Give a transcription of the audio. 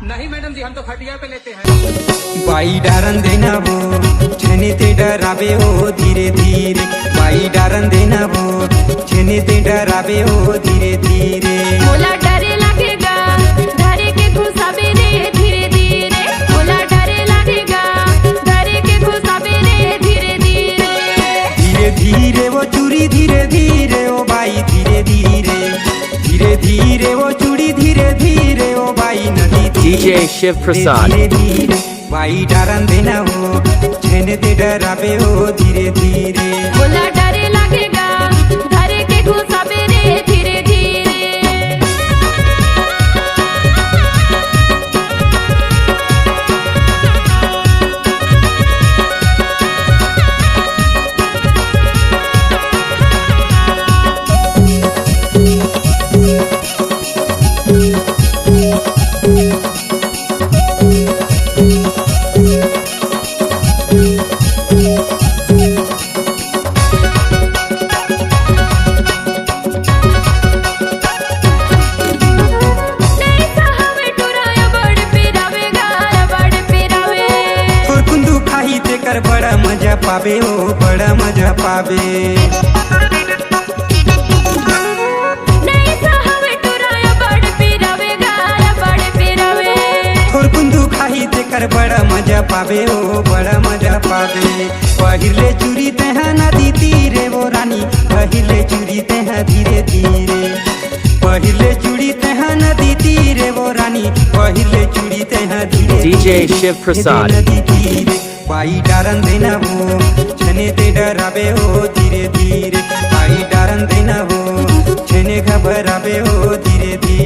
नहीं मैडम जी, हम तो खटिया पे लेते हैं। बाई डारन देना वो छेने ते डरावे हो धीरे धीरे, बाई डारन देना वो छेने ते डरावे हो धीरे धीरे। मोला डरे लगेगा धरे के घुसावे रे धीरे धीरे, मोला डरे लगेगा धरे के घुसावे रे धीरे धीरे। धीरे धीरे वो चूड़ी धीरे धीरे ओ बाई धीरे धीरे, धीरे धीरे वो चूड़ी धीरे धीरे ओ बाई नदी DJ Shiv Prasad। धीरे धीरे बाई डारन देना हो छेने ते डरावे हो धीरे धीरे। मोला डरे लगेगा धरे के घुसावे रे धीरे धीरे। बड़ा मजा पावे हो बड़ा मजा पावे, थोर कुंदू खाही तेकर बड़ा मजा पावे हो बड़ा मजा पावे। पहिले चूड़ी तेहा नदी तीरे वो रानी, पहिले चूड़ी तेहा धीरे धीरे, पहिले चूड़ी तेहा नदी तीरे वो रानी, पहिले चूड़ी तेहा धीरे DJ Shiv Prasad। नदी तीरे बाई डारन देना हो छने ते डरावे हो धीरे धीरे, बाई डारन देना हो छने घबरावे हो धीरे धीरे।